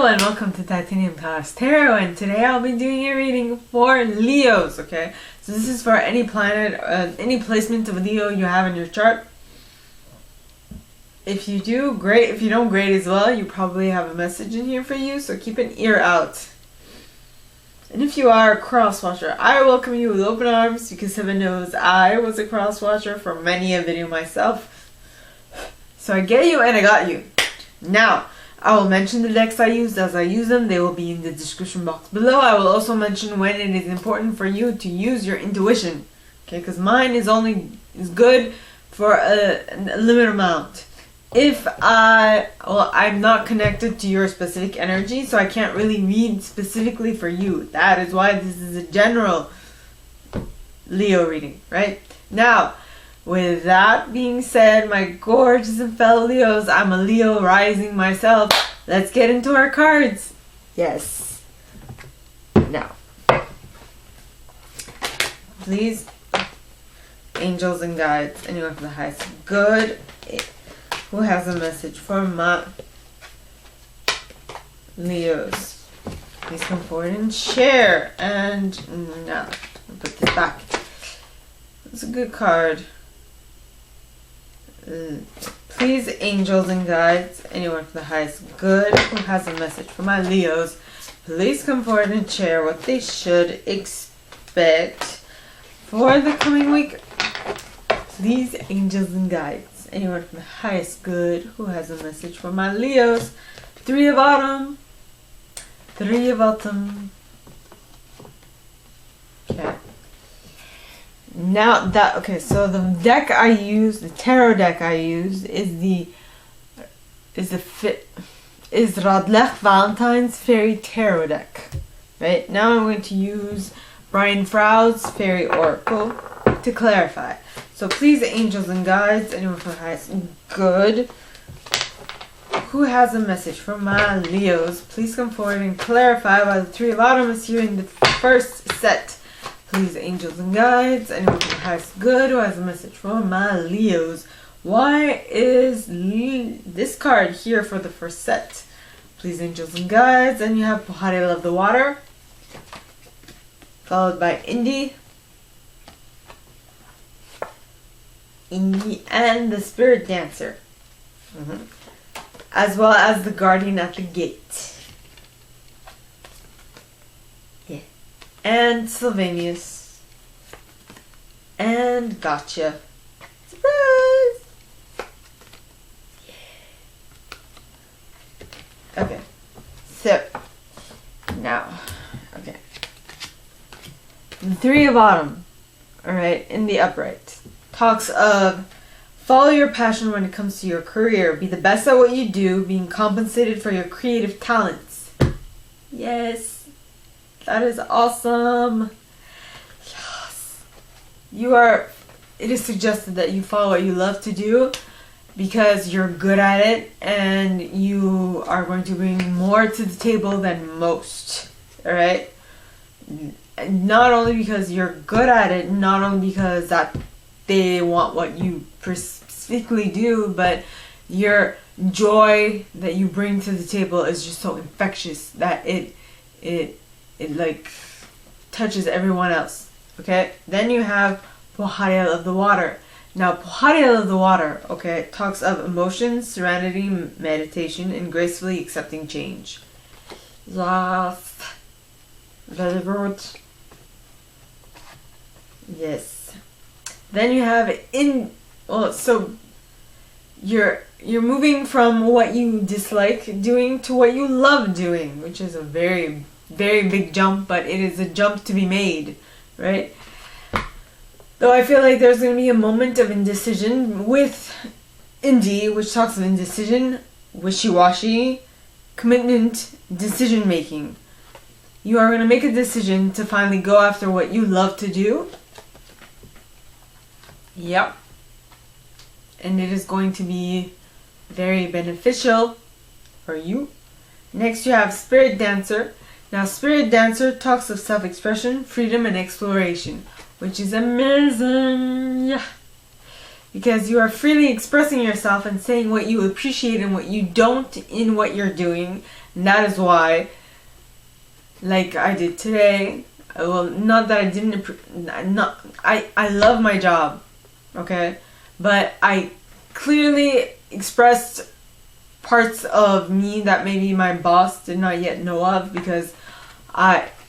and welcome to Titanium Chalice Tarot, and today I'll be doing a reading for Leos, okay? So this is for any planet, any placement of Leo you have in your chart. If you do, great. If you don't, great as well. You probably have a message in here for you, so keep an ear out. And if you are a cross-watcher, I welcome you with open arms, because heaven knows I was a cross-watcher for many a video myself. So I get you and I got you. Now, I will mention the decks I used as I use them. They will be in the description box below. I will also mention when it is important for you to use your intuition. Okay, because mine is good for a limited amount. If I'm not connected to your specific energy, so I can't really read specifically for you. That is why this is a general Leo reading, right? Now, with that being said, my gorgeous and fellow Leos, I'm a Leo rising myself. Let's get into our cards. Yes. Now, please, angels and guides, anyone from the highest good, who has a message for my Leos? Please come forward and share. And now, I'll put this back. It's a good card. Please, angels and guides, anyone from the highest good who has a message for my Leos, please come forward and share what they should expect for the coming week. Please, angels and guides, anyone from the highest good who has a message for my Leos. Three of autumn. Three of autumn. Okay. Now that, okay, so the deck I use, the tarot deck I use is Radleigh Valentine's Fairy Tarot deck. Right? Now I'm going to use Brian Froud's Fairy Oracle to clarify. So please, angels and guides, anyone from the highest good who has a message for my Leos, please come forward and clarify why the Three of Autumn is here in the first set. Please, angels and guides, anyone from the highest good who has a message for my Leos. Why is this card here for the first set? Please, angels and guides, and you have Pohari of the Water, followed by Indy, and the Spirit Dancer, as well as the Guardian at the Gate. And Sylvanus. And Gotcha. Surprise! Yeah. Okay. So, now, okay. The Three of Autumn, alright, in the upright, talks of follow your passion when it comes to your career. Be the best at what you do, being compensated for your creative talents. Yes. That is awesome. Yes. It is suggested that you follow what you love to do because you're good at it and you are going to bring more to the table than most. Alright? Not only because you're good at it, not only because that they want what you specifically do, but your joy that you bring to the table is just so infectious that it like touches everyone else. Okay, then you have Pohari of the Water. Now Pohari of the Water, okay, talks of emotions, serenity, meditation, and gracefully accepting change. Yes, very good. Yes. Then you have so you're moving from what you dislike doing to what you love doing, which is a very big jump, but it is a jump to be made, right? Though I feel like there's going to be a moment of indecision with Indy, which talks of indecision, wishy-washy, commitment, decision making. You are going to make a decision to finally go after what you love to do. Yep. And it is going to be very beneficial for you. Next you have Spirit Dancer. Now, Spirit Dancer talks of self-expression, freedom, and exploration, which is amazing. Yeah. because you are freely expressing yourself and saying what you appreciate and what you don't in what you're doing. And that is why, like I did today, well, not that I didn't, I love my job, okay? But I clearly expressed parts of me that maybe my boss did not yet know of, because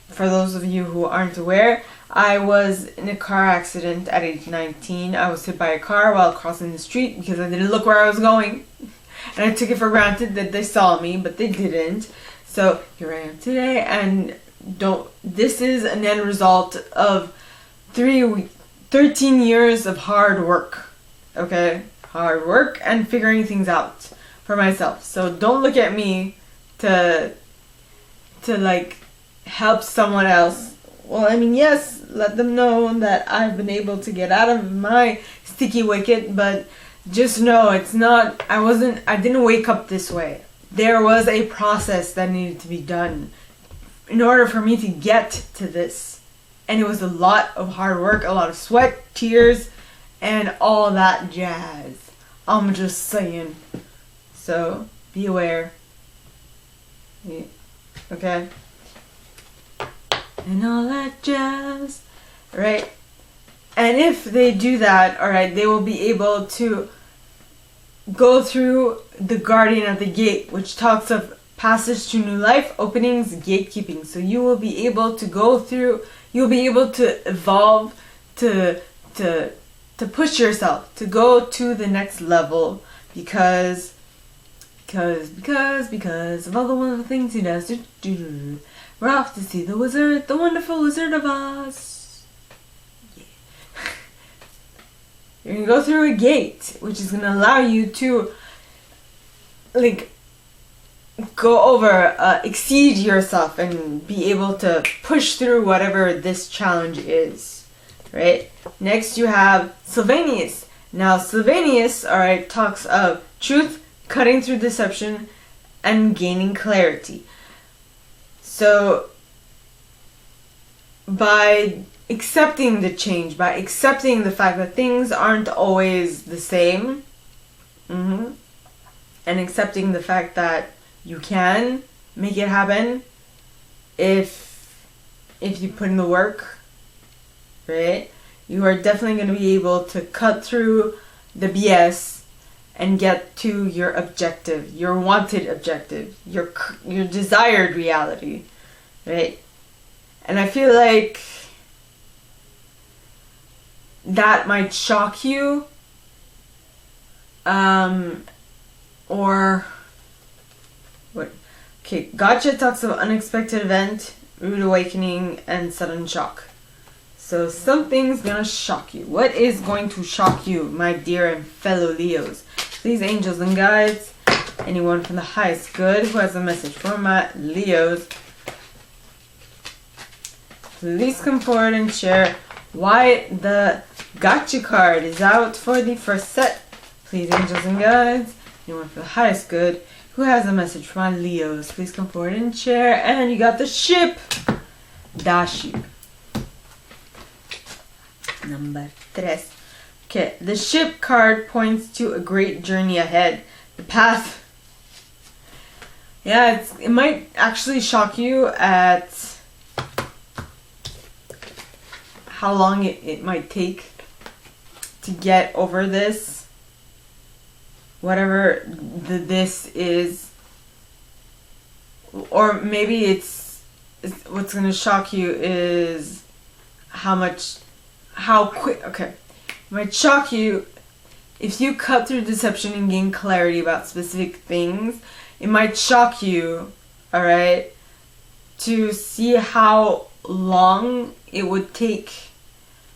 for those of you who aren't aware, I was in a car accident at age 19. I was hit by a car while crossing the street because I didn't look where I was going. And I took it for granted that they saw me, but they didn't. So here I am today, and this is an end result of 13 years of hard work. Okay? Hard work and figuring things out for myself. So don't look at me to like help someone else. Well, I mean, yes, let them know that I've been able to get out of my sticky wicket, but just know it's not, I didn't wake up this way. There was a process that needed to be done in order for me to get to this. And it was a lot of hard work, a lot of sweat, tears, and all that jazz. I'm just saying. So, be aware. Yeah. Okay? And all that jazz. Right? And if they do that, alright, they will be able to go through the Guardian at the Gate, which talks of passage to new life, openings, gatekeeping. So you will be able to go through, you'll be able to evolve, to push yourself, to go to the next level, because of all the wonderful things he does. We're off to see the wizard, the wonderful Wizard of Oz. Yeah. You're going to go through a gate, which is going to allow you to, like, go over, exceed yourself and be able to push through whatever this challenge is, right? Next you have Sylvanus. Now Sylvanus, alright, talks of truth, cutting through deception, and gaining clarity. So, by accepting the change, by accepting the fact that things aren't always the same, and accepting the fact that you can make it happen if you put in the work, right? You are definitely going to be able to cut through the BS and get to your objective, your wanted objective, your desired reality, right? And I feel like that might shock you, or what? Okay, Gotcha talks of unexpected event, rude awakening, and sudden shock. So something's gonna shock you. What is going to shock you, my dear and fellow Leos? Please, angels and guides, anyone from the highest good who has a message for my Leos, please come forward and share why the Gotcha card is out for the first set. Please, angels and guides, anyone for the highest good who has a message for my Leos, please come forward and share. And you got the ship. Dashi. Number 3. Okay, the ship card points to a great journey ahead. The path. Yeah, it might actually shock you at how long it might take to get over this. Whatever this is. Or maybe it's what's going to shock you is how quick, okay. It might shock you if you cut through deception and gain clarity about specific things. It might shock you, alright, to see how long it would take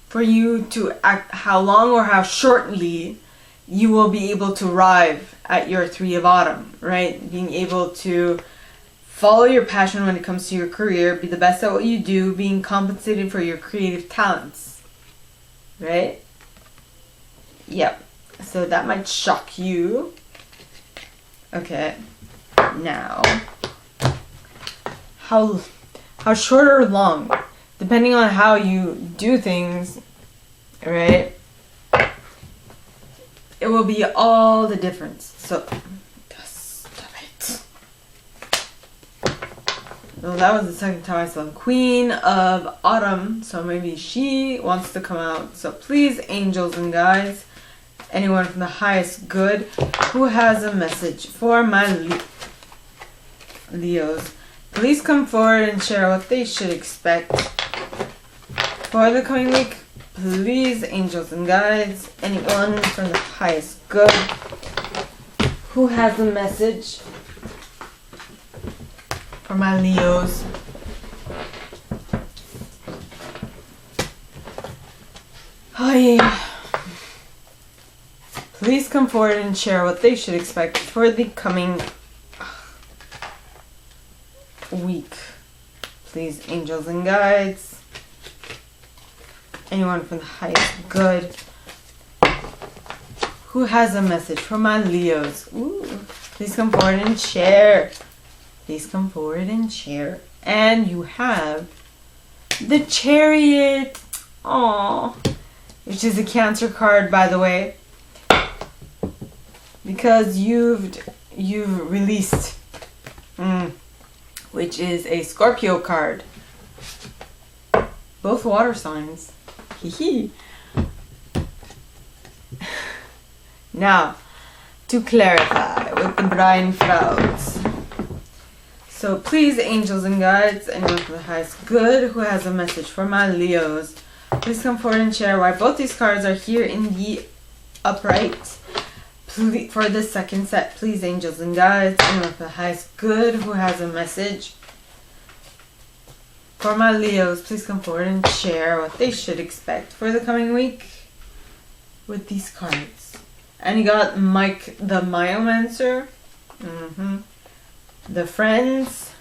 for you to act, how long or how shortly you will be able to arrive at your 3 of Autumn, right? Being able to follow your passion when it comes to your career, be the best at what you do, being compensated for your creative talents, right? Yep. So that might shock you. Okay. Now, how short or long, depending on how you do things, right? it will be all the difference. So, stop it. Well, that was the second time I saw the Queen of Autumn, so maybe she wants to come out. So please, angels and guides, anyone from the highest good who has a message for my Leos, please come forward and share what they should expect for the coming week. Please, angels and guides, anyone from the highest good who has a message for my Leos. Oh yeah. Please come forward and share what they should expect for the coming week. Please, angels and guides, anyone from the highest good who has a message for my Leos. Ooh. Please come forward and share. Please come forward and share. And you have the Chariot. Aww. Which is a Cancer card, by the way. Because you've released, which is a Scorpio card. Both water signs. Hee. Now, to clarify with the Brian Frouds. So please, angels and guides, anyone from the highest good who has a message for my Leos, please come forward and share why both these cards are here in the upright. Please, for the second set, please, angels and guides, anyone from the highest good who has a message for my Leos, please come forward and share what they should expect for the coming week with these cards. And you got Mike the Myomancer, the Friends,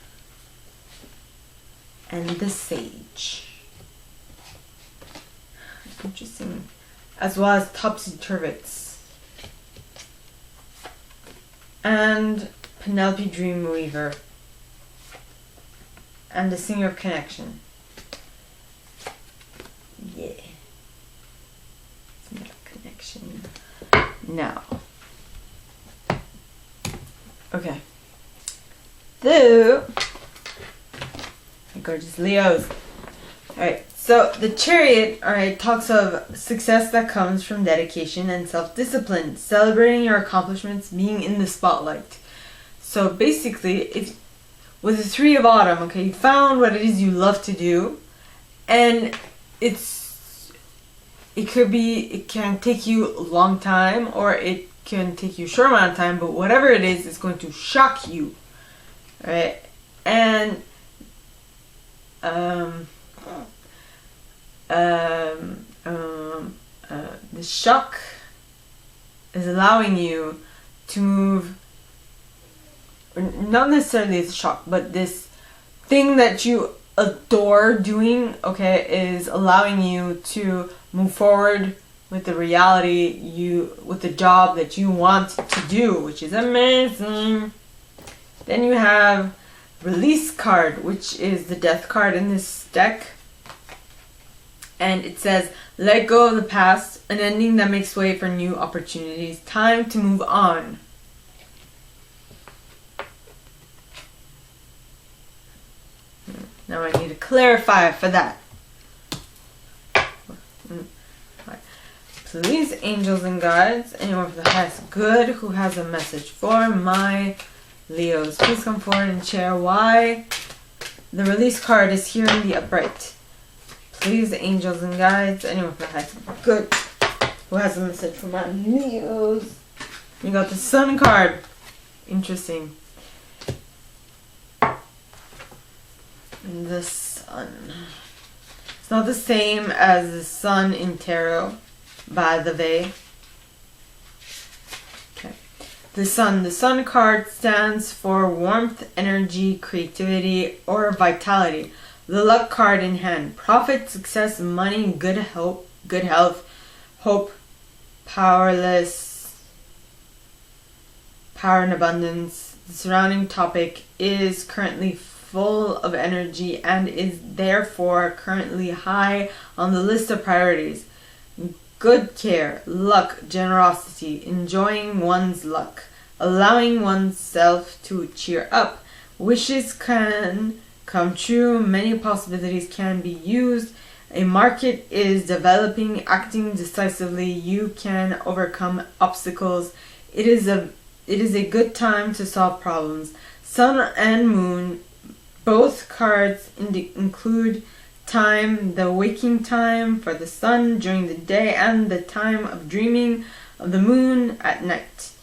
and the Sage. Interesting. As well as Topsy Turvets. And Penelope Dreamweaver. And the Singer of Connection. Yeah. Singer of Connection. Now. Okay. So, gorgeous Leos. Alright, so the Chariot, alright, talks of success that comes from dedication and self-discipline, celebrating your accomplishments, being in the spotlight. So basically, if with the Three of Autumn, okay, you found what it is you love to do, and it can take you a long time, or it can take you a short amount of time, but whatever it is, it's going to shock you. Right, and the shock is allowing you to move, not necessarily the shock, but this thing that you adore doing, okay, is allowing you to move forward with the reality with the job that you want to do, which is amazing. Then you have Release card, which is the Death card in this deck. And it says, let go of the past, an ending that makes way for new opportunities. Time to move on. Now I need to clarify for that. Please, angels and guides, anyone from the highest good who has a message for my Leos, please come forward and share why the Release card is here in the upright. Please, angels and guides, anyone from the highest good who has a message for my Leos. You got the Sun card. Interesting. And the Sun. It's not the same as the Sun in Tarot, by the way. Okay. The Sun card stands for warmth, energy, creativity, or vitality. The Luck card in hand. Profit, success, money, good health, hope, power and abundance. The surrounding topic is currently full of energy and is therefore currently high on the list of priorities. good care, luck, generosity, enjoying one's luck, allowing oneself to cheer up. Wishes can come true, many possibilities can be used. A market is developing, acting decisively, you can overcome obstacles. It is a good time to solve problems. Sun and moon, both cards include time, the waking time for the sun during the day and the time of dreaming of the moon at night.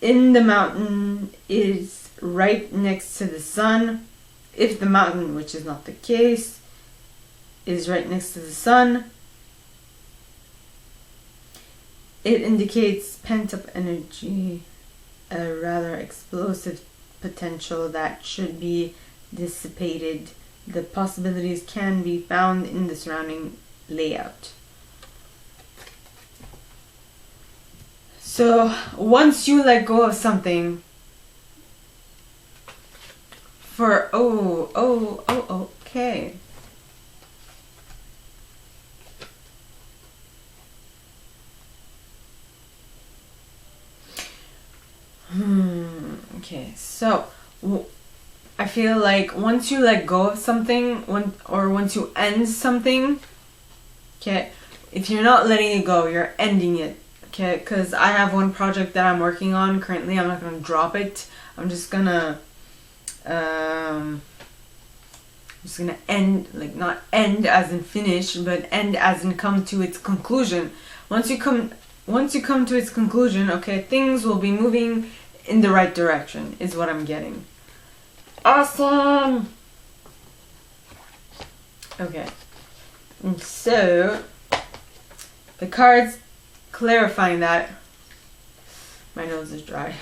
In the mountain is right next to the sun. If the mountain, which is not the case, is right next to the sun, it indicates pent-up energy, a rather explosive potential that should be dissipated. The possibilities can be found in the surrounding layout. So once you let go of something okay. Okay, so I feel like once you let go of something, once you end something, okay, if you're not letting it go, you're ending it, okay? Because I have one project that I'm working on currently. I'm not gonna drop it. I'm just gonna end, like not end as in finish, but end as in come to its conclusion. Once you come to its conclusion, okay, things will be moving in the right direction, is what I'm getting. Awesome! Okay. And so, the cards clarifying that. My nose is dry.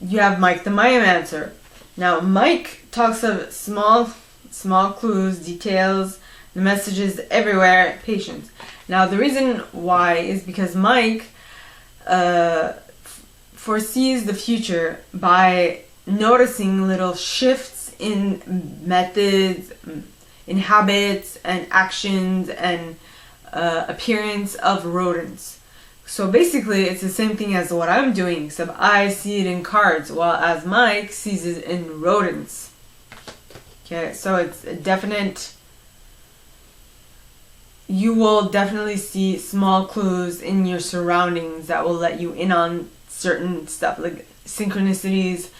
You have Mike the Myomancer. Now, Mike talks of small clues, details, the messages everywhere, patience. Now, the reason why is because Mike foresees the future by noticing little shifts in methods, in habits and actions and appearance of rodents. So basically it's the same thing as what I'm doing, except I see it in cards, while as Mike sees it in rodents. Okay, so it's a definite, you will definitely see small clues in your surroundings that will let you in on certain stuff, like synchronicities,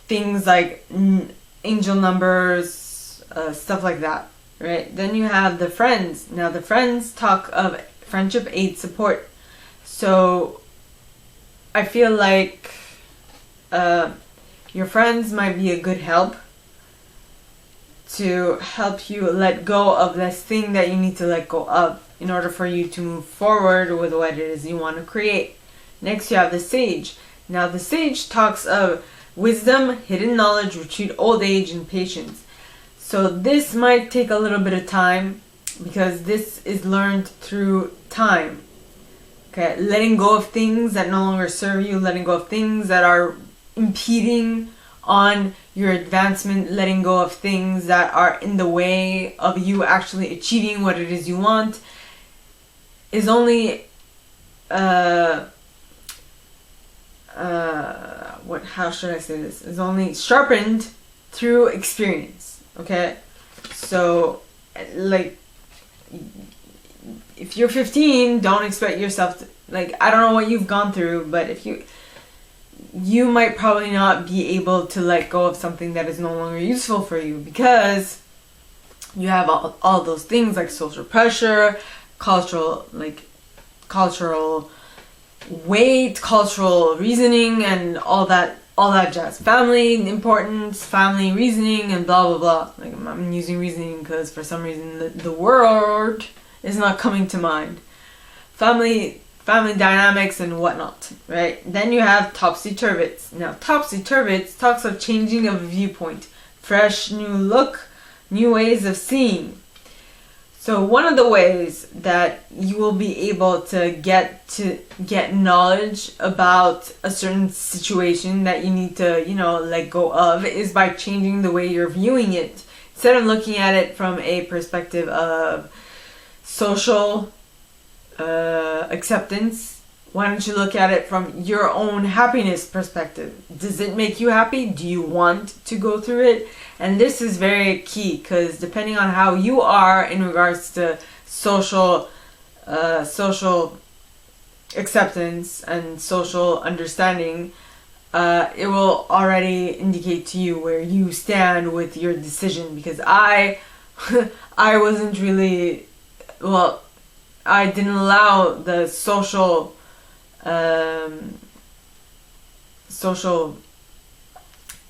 things like angel numbers, stuff like that, right? Then you have the friends. Now the friends talk of friendship, aid, support. So I feel like your friends might be a good help to help you let go of this thing that you need to let go of in order for you to move forward with what it is you want to create. Next you have the sage. Now the sage talks of wisdom, hidden knowledge, retreat, old age, and patience. So this might take a little bit of time because this is learned through time. Okay, letting go of things that no longer serve you, letting go of things that are impeding on your advancement, letting go of things that are in the way of you actually achieving what it is you want, is only how should I say this? Is only sharpened through experience. Okay, so like if you're 15, don't expect yourself to, like, I don't know what you've gone through, but if you might probably not be able to let go of something that is no longer useful for you because you have all those things like social pressure, cultural weight, cultural reasoning, and all that jazz. Family importance, family reasoning, and blah blah blah. Like I'm using reasoning because for some reason the word is not coming to mind. Family dynamics and whatnot, right? Then you have topsy-turvets. Now topsy-turvets talks of changing of viewpoint, fresh new look, new ways of seeing. So one of the ways that you will be able to get knowledge about a certain situation that you need to, let go of is by changing the way you're viewing it. Instead of looking at it from a perspective of social acceptance, why don't you look at it from your own happiness perspective? Does it make you happy? Do you want to go through it? And this is very key, because depending on how you are in regards to social acceptance and social understanding, it will already indicate to you where you stand with your decision. Because I wasn't really, well, I didn't allow the social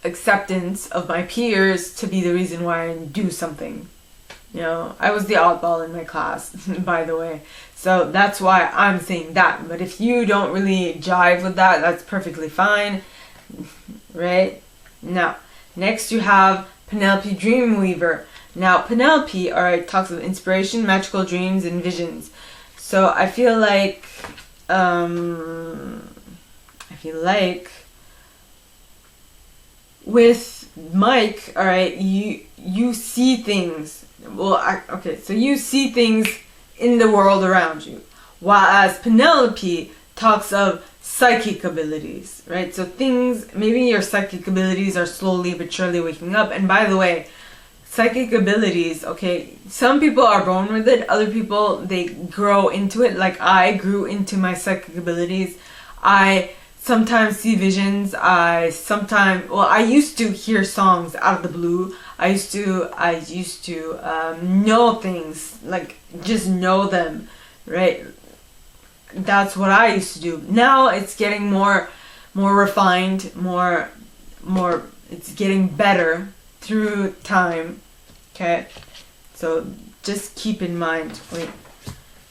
acceptance of my peers to be the reason why I didn't do something. You know, I was the oddball in my class, by the way. So that's why I'm saying that. But if you don't really jive with that, that's perfectly fine. Right? Now, next you have Penelope Dreamweaver. Now, Penelope, alright, talks of inspiration, magical dreams, and visions. So I feel like with Mike, alright, you see things. Well, okay, so you see things in the world around you. Whereas Penelope talks of psychic abilities, right? So things, maybe your psychic abilities are slowly but surely waking up. And by the way, psychic abilities, okay, some people are born with it, other people, they grow into it. Like I grew into my psychic abilities. I sometimes see visions. I used to hear songs out of the blue. I used to know things, like just know them, right? That's what I used to do. Now it's getting more refined, more. It's getting better through time. Okay, so just keep in mind. Wait,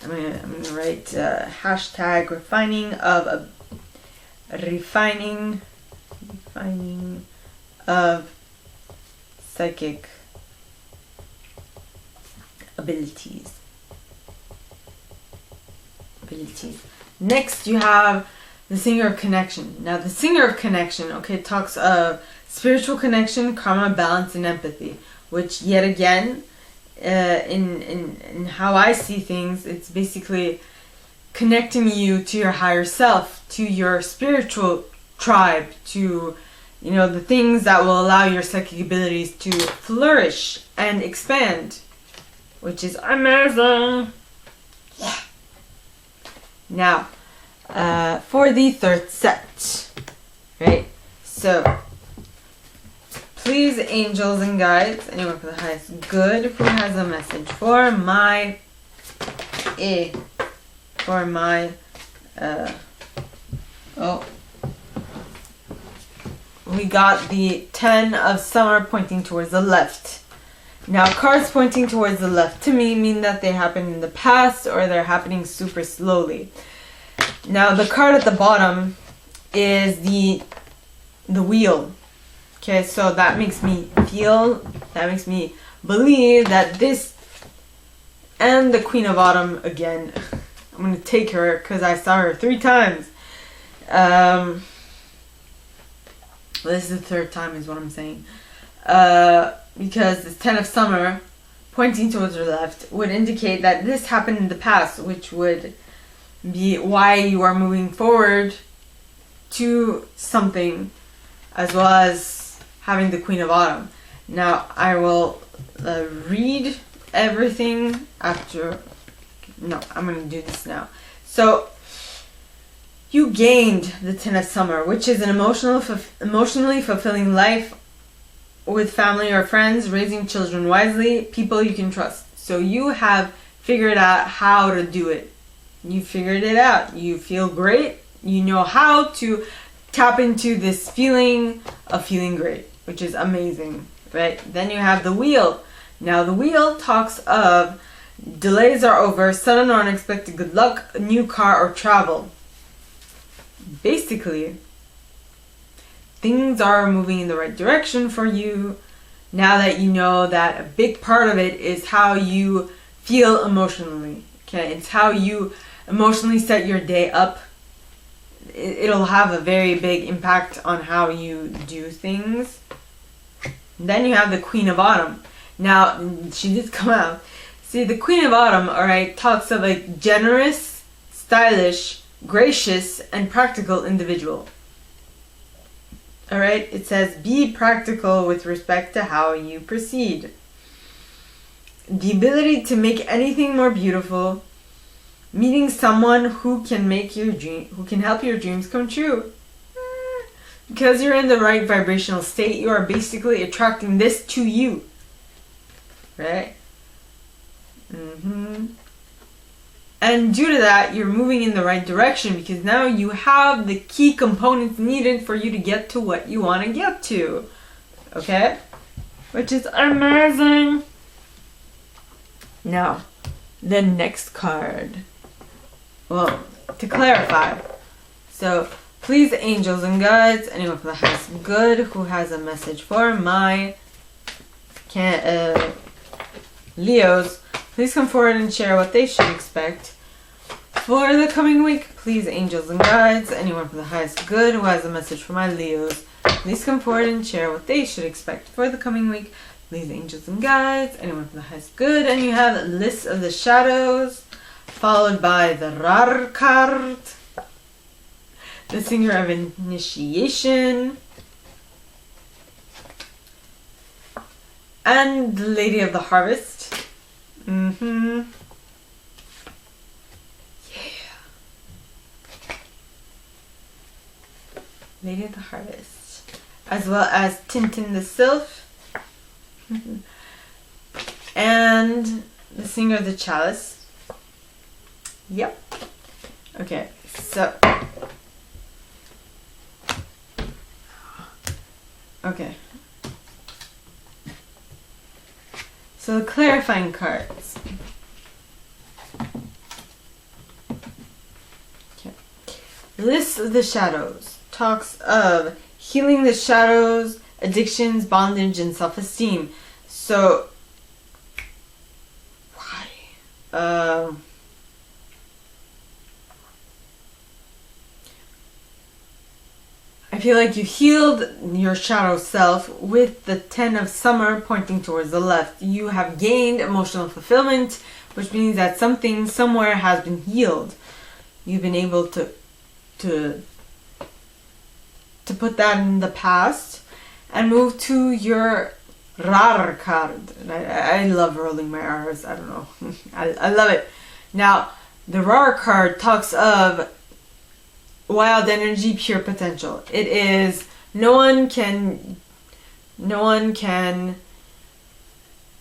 I'm gonna write hashtag refining of psychic abilities. Next you have the Singer of Connection. Now the Singer of Connection, okay, talks of spiritual connection, karma, balance, and empathy. Which yet again, in how I see things, it's basically connecting you to your higher self, to your spiritual tribe, to, you know, the things that will allow your psychic abilities to flourish and expand, which is amazing. Yeah. Now, for the third set, right? So, please, angels and guides, anyone for the highest good, who has a message for my we got the 10 of Summer pointing towards the left. Now, cards pointing towards the left to me mean that they happened in the past or they're happening super slowly. Now, the card at the bottom is the wheel. Okay, so that makes me believe that this, and the Queen of Autumn again. I'm going to take her because I saw her 3 times. This is the 3rd time is what I'm saying. Because this 10 of Summer pointing towards the left would indicate that this happened in the past, which would be why you are moving forward to something, as well as having the Queen of Autumn. Now, I will read everything after. No, I'm going to do this now. So, you gained the 10 of Summer, which is an emotionally fulfilling life with family or friends, raising children wisely, people you can trust. So, you have figured out how to do it. You figured it out. You feel great. You know how to tap into this feeling of feeling great, which is amazing, right? Then you have the wheel. Now the wheel talks of delays are over, sudden or unexpected good luck, a new car or travel. Basically, things are moving in the right direction for you now that you know that a big part of it is how you feel emotionally. Okay, it's how you emotionally set your day up. It'll have a very big impact on how you do things. Then you have the Queen of Autumn. Now, she did come out. See, the Queen of Autumn, alright, talks of a generous stylish, gracious, and practical individual. Alright, it says be practical with respect to how you proceed. The ability to make anything more beautiful. Meeting someone who can help your dreams come true. Because you're in the right vibrational state, you are basically attracting this to you. Right? And due to that, you're moving in the right direction because now you have the key components needed for you to get to what you want to get to. Okay? Which is amazing. Now, the next card. Well, to clarify. So, please, angels and guides, anyone from the highest good who has a message for my Leos, please come forward and share what they should expect for the coming week. Please, angels and guides, anyone from the highest good who has a message for my Leos, please come forward and share what they should expect for the coming week. Please, angels and guides, anyone from the highest good. And you have List of the Shadows, followed by the Rar card, the Singer of Initiation, and the Lady of the Harvest. Yeah. Lady of the Harvest. As well as Tintin the Sylph. And the Singer of the Chalice. Yep. Okay, so. Okay. So the clarifying cards. Okay. List of the Shadows talks of healing the shadows, addictions, bondage, and self-esteem. So, why? I feel like you healed your shadow self with the 10 of Summer pointing towards the left. You have gained emotional fulfillment, which means that something somewhere has been healed. You've been able to put that in the past and move to your Rar card. I love rolling my R's. I don't know. I love it. Now, the Rar card talks of wild energy, pure potential. It is no one can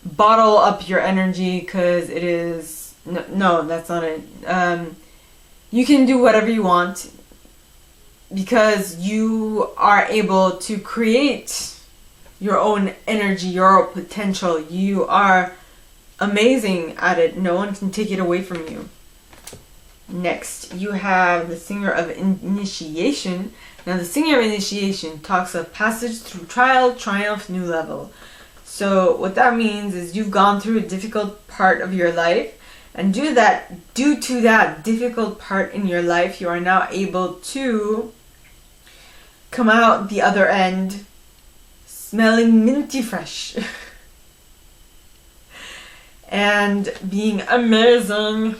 bottle up your energy because it is no, that's not it. You can do whatever you want because you are able to create your own energy, your own potential. You are amazing at it. No one can take it away from you. Next, you have the Singer of Initiation. Now, the Singer of Initiation talks of passage through trial, triumph, new level. So, what that means is you've gone through a difficult part of your life, and due to that difficult part in your life, you are now able to come out the other end smelling minty fresh and being amazing.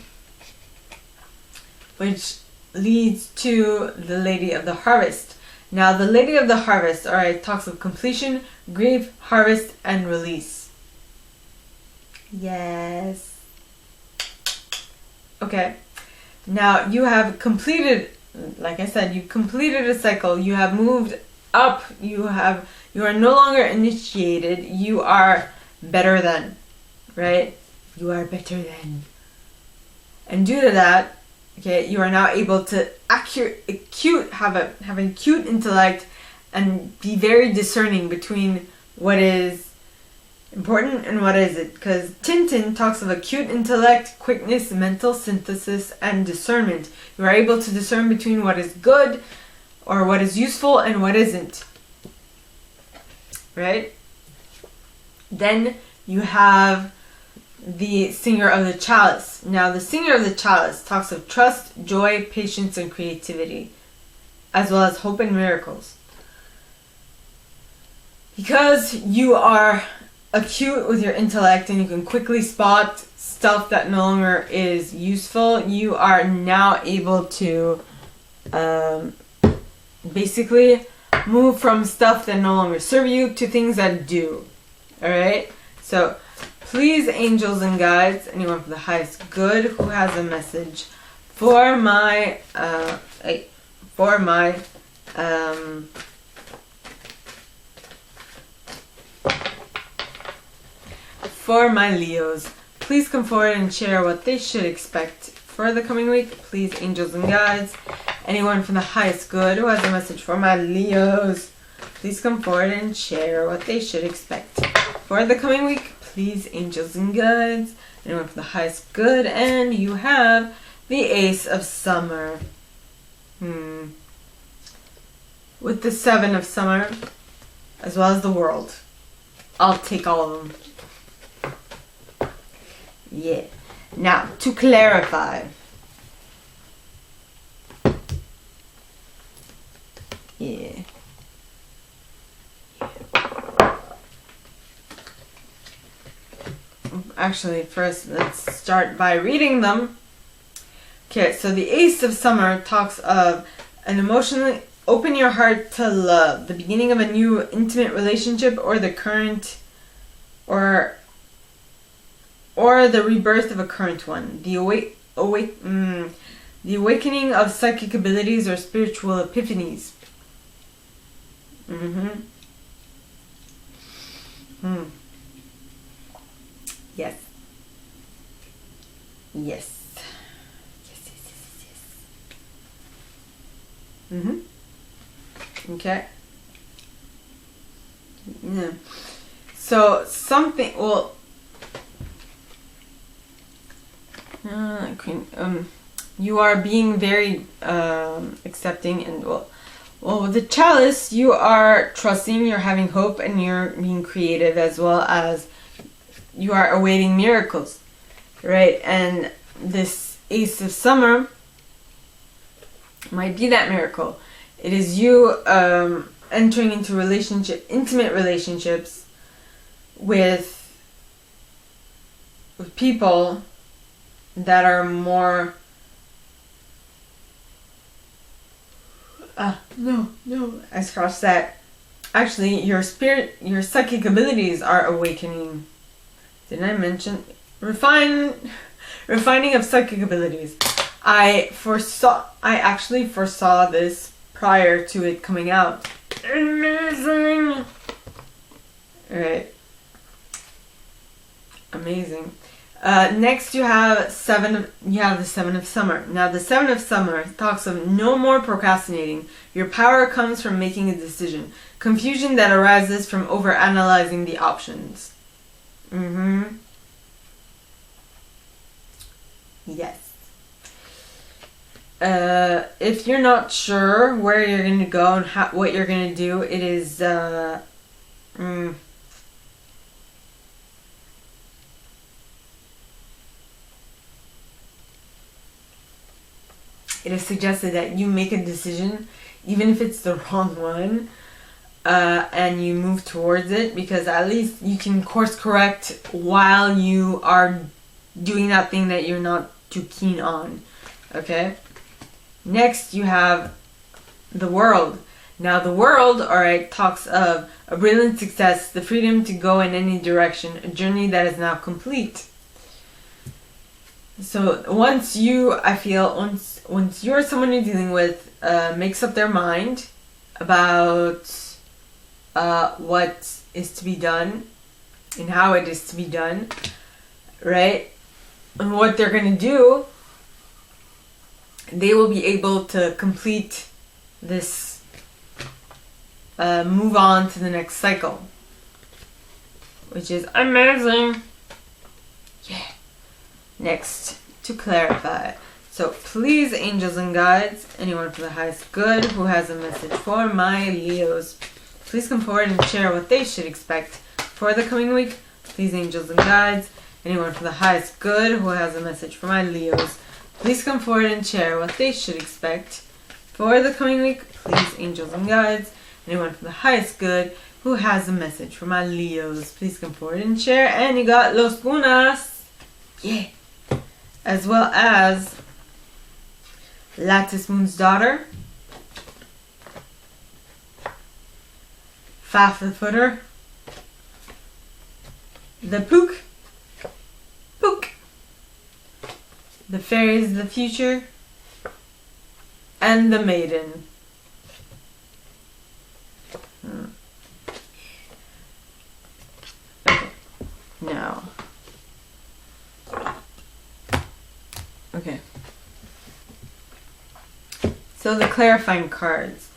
Which leads to the Lady of the Harvest. Now, the Lady of the Harvest, alright, talks of completion, grief, harvest, and release. Yes. Okay. Now, you have completed, like I said, you've completed a cycle. You have moved up. You are no longer initiated. You are better than, right? You are better than. And due to that, okay, you are now able to have an acute intellect and be very discerning between what is important and what isn't. Because Tintin talks of acute intellect, quickness, mental synthesis, and discernment. You are able to discern between what is good or what is useful and what isn't. Right? Then you have the Singer of the Chalice. Now, the Singer of the Chalice talks of trust, joy, patience, and creativity, as well as hope and miracles. Because you are acute with your intellect and you can quickly spot stuff that no longer is useful, you are now able to basically move from stuff that no longer serve you to things that do. Alright? So, please, angels and guides, anyone for the highest good who has a message for my Leos. Please come forward and share what they should expect for the coming week. Please, angels and guides, anyone from the highest good who has a message for my Leos, please come forward and share what they should expect for the coming week. Please, angels and guides, anyone from the highest good, and you have the Ace of Summer. With the Seven of Summer, as well as the World. I'll take all of them. Yeah. Now, to clarify. Yeah. Actually, first, let's start by reading them. Okay, so the Ace of Summer talks of an emotionally open your heart to love, the beginning of a new intimate relationship, or the current, or the rebirth of a current one. The awakening of psychic abilities or spiritual epiphanies. Yes. Yes. Okay. Yeah. So something. Well. You are being very accepting and well, with the Chalice, you are trusting, you're having hope, and you're being creative, as well as you are awaiting miracles, right? And this Ace of Summer might be that miracle. It is you entering into intimate relationships with people that are more no, I scratched that. Actually, your psychic abilities are awakening. Didn't I mention refining of psychic abilities? I actually foresaw this prior to it coming out. Amazing. Alright. Amazing. Next you have the Seven of Summer. Now the Seven of Summer talks of no more procrastinating. Your power comes from making a decision. Confusion that arises from overanalyzing the options. Yes. If you're not sure where you're going to go and what you're going to do, it is it is suggested that you make a decision, even if it's the wrong one, and you move towards it, because at least you can course correct while you are doing that thing that you're not too keen on. Okay? Next, you have the World. Now, the World, alright, talks of a brilliant success, the freedom to go in any direction, a journey that is now complete. So once you're someone you're dealing with makes up their mind about what is to be done and how it is to be done, right? And what they're going to do, they will be able to complete this, move on to the next cycle, which is amazing. Yeah. Next, to clarify. So please, angels and guides, anyone for the highest good who has a message for my Leos, please come forward and share what they should expect for the coming week. Please, angels and guides, anyone for the highest good who has a message for my Leos, please come forward and share what they should expect for the coming week. Please, angels and guides, anyone for the highest good who has a message for my Leos? Please come forward and share. And you got Los Gunas. Yeah. As well as Lattice Moon's Daughter. Faf the Footer. The Pook. Pook. The Fairies of the Future. And the Maiden. Okay. Now. Okay. So the clarifying cards.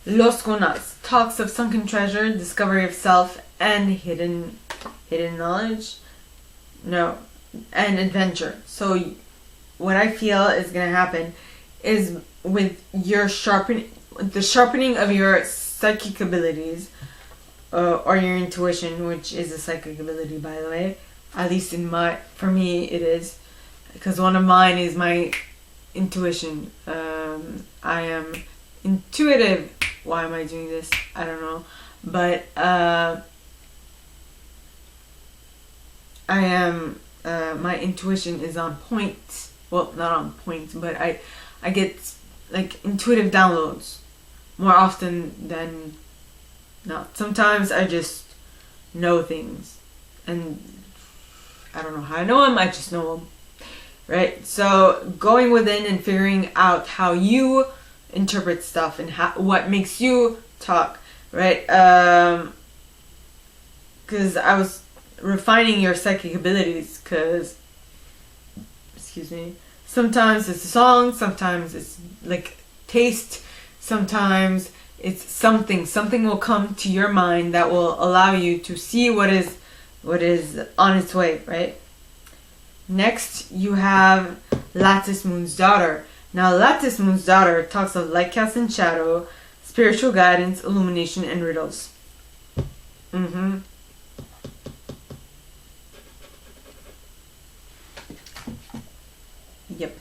Los Gunas talks of sunken treasure, discovery of self, and hidden knowledge. No, and adventure. So what I feel is going to happen is with your the sharpening of your psychic abilities, or your intuition, which is a psychic ability, by the way. At least for me it is, because one of mine is my intuition. I am intuitive. Why am I doing this? I don't know. But I am my intuition is on point. Well, not on point, but I get like intuitive downloads more often than not. Sometimes I just know things, and I don't know how I know them. I just know them. Right? So going within and figuring out how you interpret stuff and what makes you talk, right? Because I was refining your psychic abilities, because, excuse me, sometimes it's a song, sometimes it's like taste, sometimes it's something will come to your mind that will allow you to see what is on its way, right? Next, you have Lattice Moon's Daughter. Now, Lattice Moon's Daughter talks of light cast and shadow, spiritual guidance, illumination, and riddles. Yep.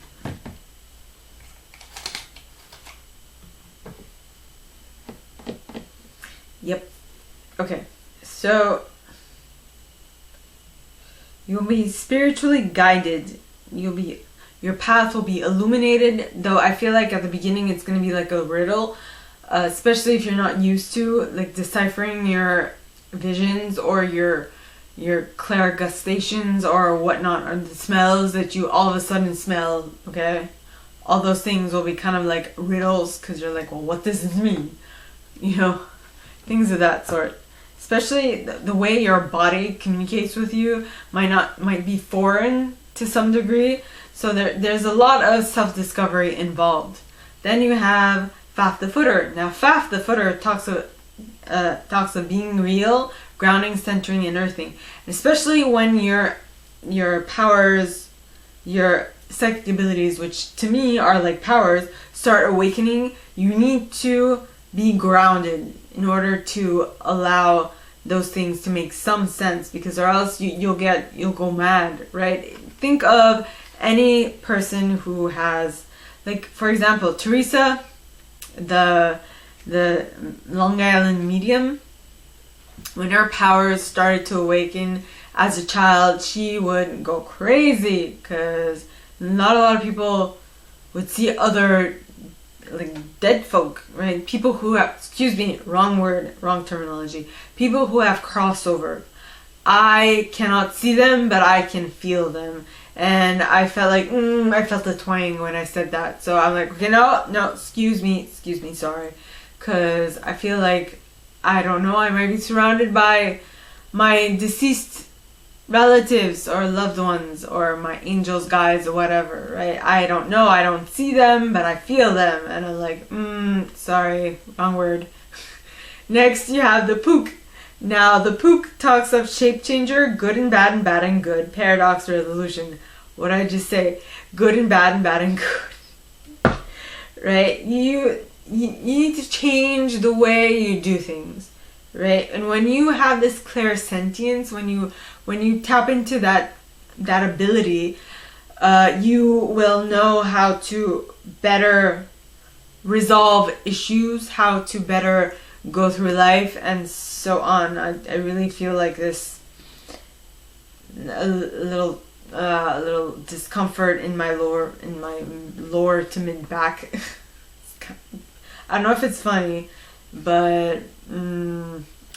Yep. Okay. So you'll be spiritually guided. Your path will be illuminated, though I feel like at the beginning it's going to be like a riddle, especially if you're not used to like deciphering your visions or your clairgustations or whatnot, or the smells that you all of a sudden smell, okay? All those things will be kind of like riddles, because you're like, well, what does this mean? You know, things of that sort. Especially the way your body communicates with you might be foreign to some degree. So there's a lot of self-discovery involved. Then you have Faf the Footer. Now Faf the Footer talks of being real, grounding, centering, and earthing. And especially when your powers, your psychic abilities, which to me are like powers, start awakening, you need to be grounded in order to allow those things to make some sense, because or else you'll go mad, right? Think of any person who has, like, for example, Teresa, the Long Island medium. When her powers started to awaken as a child, she would go crazy, because not a lot of people would see other like dead folk, right? People who have, excuse me, wrong word, wrong terminology. People who have crossover. I cannot see them, but I can feel them. And I felt like, I felt the twang when I said that. So I'm like, okay, no, excuse me, sorry. Because I feel like, I don't know, I might be surrounded by my deceased relatives or loved ones or my angels, guides, or whatever, right? I don't know, I don't see them, but I feel them. And I'm like, sorry, wrong word. Next, you have the Pook. Now, the Pook talks of shape changer, good and bad and good, paradox, resolution. What did I just say? Good and bad and good. Right? You need to change the way you do things, right? And when you have this clairsentience, when you tap into that ability, you will know how to better resolve issues, how to better go through life and so on. I really feel like this a little discomfort in my lower to mid back. I don't know if it's funny, but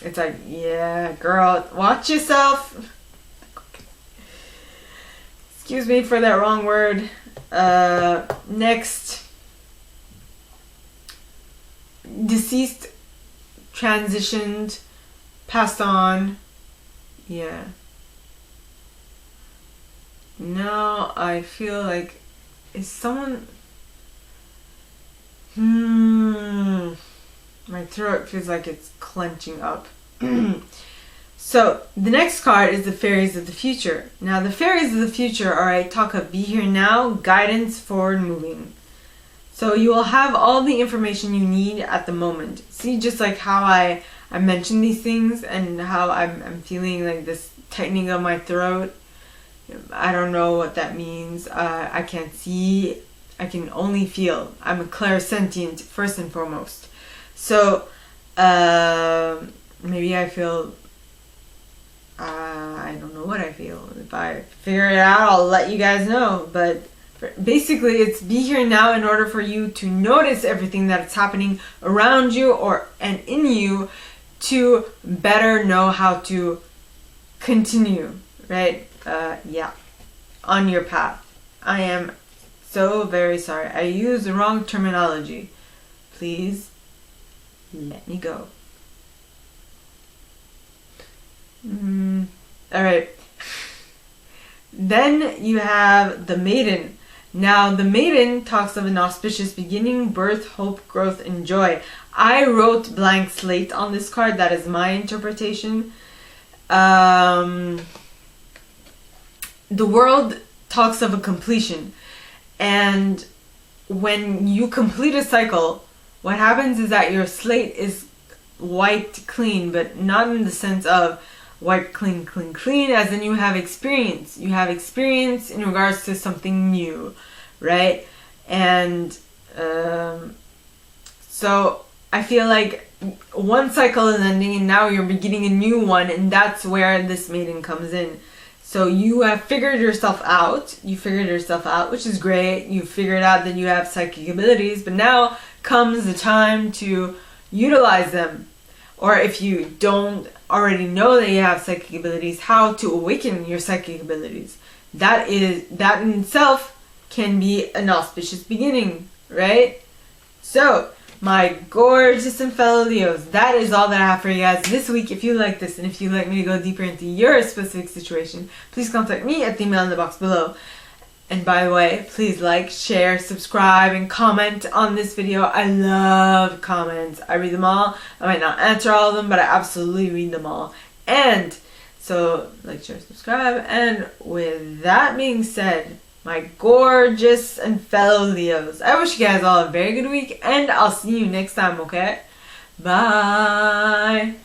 it's like, yeah, girl, watch yourself. Excuse me for that wrong word. Next, deceased, transitioned, passed on. Yeah. Now I feel like, is someone... My throat feels like it's clenching up. So, the next card is the Fairies of the Future. Now, the Fairies of the Future are a talk of be here now, guidance, forward moving. So, you will have all the information you need at the moment. See, just like how I mentioned these things and how I'm feeling like this tightening of my throat. I don't know what that means. I can't see. I can only feel. I'm a clairsentient, first and foremost. So, maybe I feel... I don't know what I feel. If I figure it out, I'll let you guys know. But basically, it's be here now in order for you to notice everything that's happening around you and in you to better know how to continue, right? Yeah, on your path. I am so very sorry. I used the wrong terminology. Please let me go. Alright. Then you have the Maiden. Now, the Maiden talks of an auspicious beginning, birth, hope, growth, and joy. I wrote blank slate on this card. That is my interpretation. The world talks of a completion. And when you complete a cycle, what happens is that your slate is wiped clean, but not in the sense of wipe clean, clean, clean, as in you have experience. You have experience in regards to something new, right? And so I feel like one cycle is ending and now you're beginning a new one, and that's where this Maiden comes in. So you have figured yourself out. You figured yourself out, which is great. You figured out that you have psychic abilities, but now comes the time to utilize them. Or if you don't already know that you have psychic abilities, how to awaken your psychic abilities. That in itself can be an auspicious beginning, right? So, my gorgeous and fellow Leos, that is all that I have for you guys this week. If you like this and if you'd like me to go deeper into your specific situation, please contact me at the email in the box below. And by the way, please like, share, subscribe, and comment on this video. I love comments. I read them all. I might not answer all of them, but I absolutely read them all. And so, like, share, subscribe. And with that being said, my gorgeous and fellow Leos, I wish you guys all a very good week, and I'll see you next time, okay? Bye!